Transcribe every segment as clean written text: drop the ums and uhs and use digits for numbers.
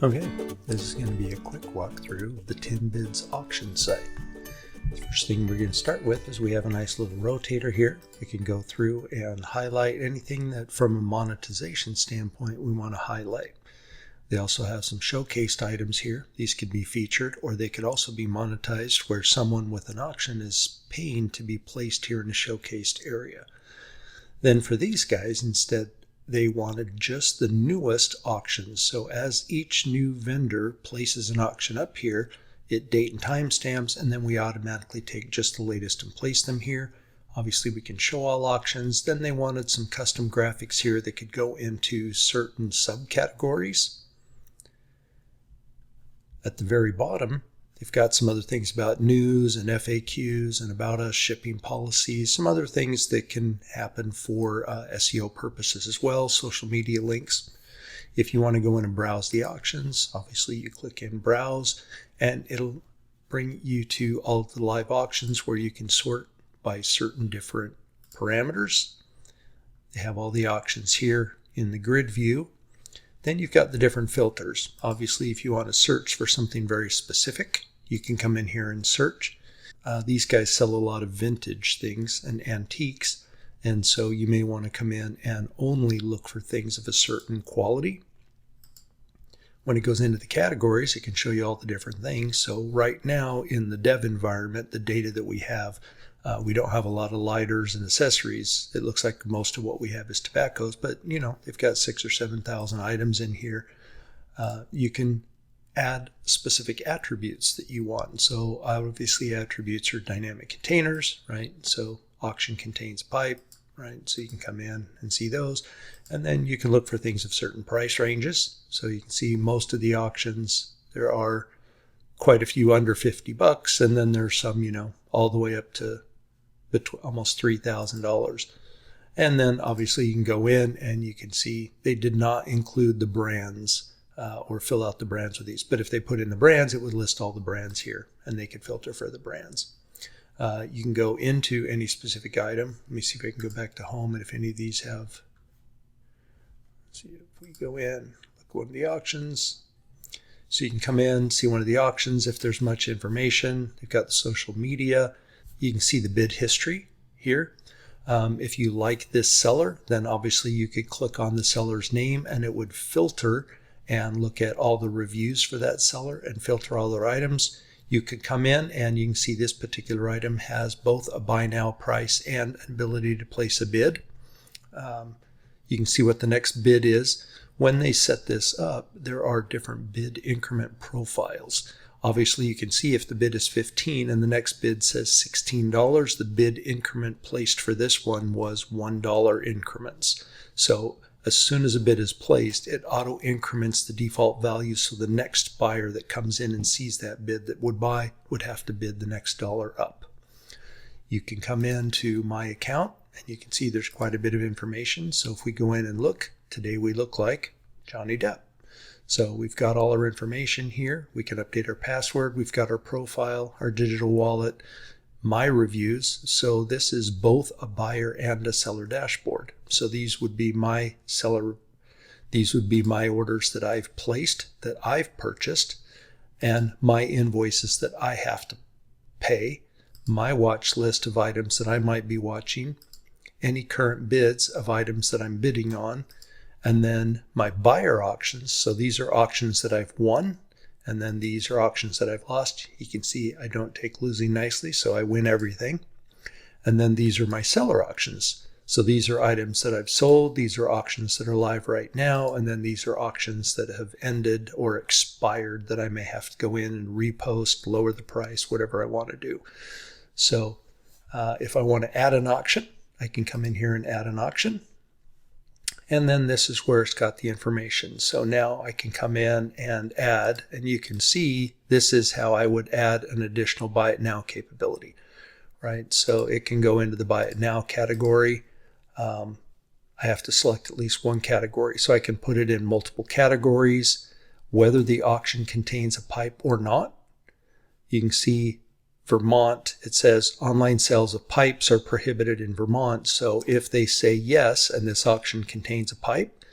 Okay, this is going to be a quick walkthrough of the 10 bids auction site. The first thing we're going to start with is we have a nice little rotator here. We can go through and highlight anything that from a monetization standpoint we want to highlight. They also have some showcased items here. These could be featured, or they could also be monetized where someone with an auction is paying to be placed here in a showcased area. Then for these guys, instead, they wanted just the newest auctions. So as each new vendor places an auction up here, it date and time stamps, and then we automatically take just the latest and place them here. Obviously we can show all auctions. Then they wanted some custom graphics here that could go into certain subcategories. At the very bottom, they've got some other things about news and FAQs and about us, shipping policies, some other things that can happen for SEO purposes as well, social media links. If you want to go in and browse the auctions, obviously you click in browse and it'll bring you to all of the live auctions where you can sort by certain different parameters. They have all the auctions here in the grid view. Then you've got the different filters. Obviously, if you want to search for something very specific, you can come in here and search. These guys sell a lot of vintage things and antiques, and so you may want to come in and only look for things of a certain quality. When it goes into the categories, it can show you all the different things. So right now in the dev environment, the data that we have, we don't have a lot of lighters and accessories. It looks like most of what we have is tobaccos, but you know, they've got 6,000 or 7,000 items in here. You can add specific attributes that you want. So obviously attributes are dynamic containers, right? So auction contains pipe, right? So you can come in and see those. And then you can look for things of certain price ranges. So you can see most of the auctions, there are quite a few under $50, and then there's some, you know, all the way up to almost $3,000. And then obviously you can go in and you can see they did not include the brands or fill out the brands with these. But if they put in the brands, it would list all the brands here and they could filter for the brands. You can go into any specific item. Let me see if I can go back to home and if any of these have. Let's see if we go in, look one of the auctions. So you can come in, see one of the auctions if there's much information. They've got the social media. You can see the bid history here. If you like this seller, then obviously you could click on the seller's name and it would filter and look at all the reviews for that seller and filter all their items. You could come in and you can see this particular item has both a buy now price and an ability to place a bid. You can see what the next bid is. When they set this up, there are different bid increment profiles. Obviously, you can see if the bid is $15 and the next bid says $16, the bid increment placed for this one was $1 increments. So as soon as a bid is placed, it auto increments the default value, so the next buyer that comes in and sees that bid that would buy would have to bid the next dollar up. You can come into my account and you can see there's quite a bit of information. So if we go in and look, today we look like Johnny Depp. So we've got all our information here. We can update our password. We've got our profile, our digital wallet, my reviews. So this is both a buyer and a seller dashboard. So these would be my these would be my orders that I've placed, that I've purchased, and my invoices that I have to pay, my watch list of items that I might be watching, any current bids of items that I'm bidding on, and then my buyer auctions. So these are auctions that I've won, and then these are auctions that I've lost. You can see I don't take losing nicely, so I win everything. And then these are my seller auctions. So these are items that I've sold. These are auctions that are live right now. And then these are auctions that have ended or expired that I may have to go in and repost, lower the price, whatever I want to do. So if I want to add an auction, I can come in here and add an auction. And then this is where it's got the information. So now I can come in and add, and you can see this is how I would add an additional buy it now capability, right? So it can go into the buy it now category. I have to select at least one category. So I can put it in multiple categories, whether the auction contains a pipe or not. You can see Vermont, it says online sales of pipes are prohibited in Vermont. So if they say yes, and this auction contains a pipe,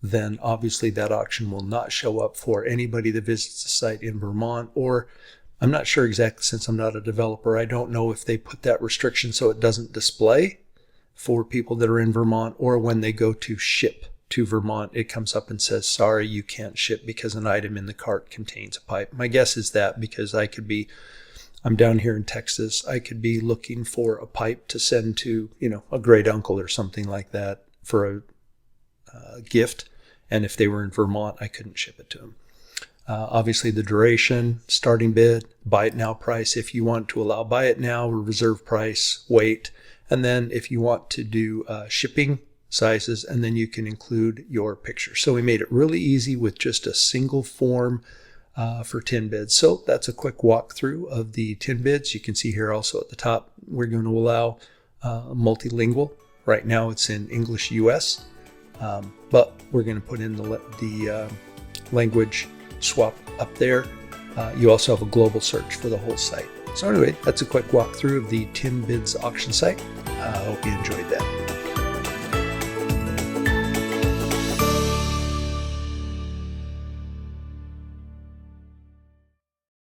then obviously that auction will not show up for anybody that visits the site in Vermont. Or I'm not sure exactly, since I'm not a developer, I don't know if they put that restriction so it doesn't display for people that are in Vermont, or when they go to ship to Vermont, it comes up and says, sorry, you can't ship because an item in the cart contains a pipe. My guess is that because I'm down here in Texas, I could be looking for a pipe to send to, a great uncle or something like that for a gift. And if they were in Vermont, I couldn't ship it to them. Obviously the duration, starting bid, buy it now price. If you want to allow buy it now, reserve price, wait. And then if you want to do shipping sizes, and then you can include your picture. So we made it really easy with just a single form for 10 bids. So that's a quick walkthrough of the 10 bids. You can see here also at the top, we're going to allow multilingual. Right now it's in English US, but we're going to put in the language swap up there. You also have a global search for the whole site. So anyway, that's a quick walkthrough of the 10 bids auction site. I hope you enjoyed that.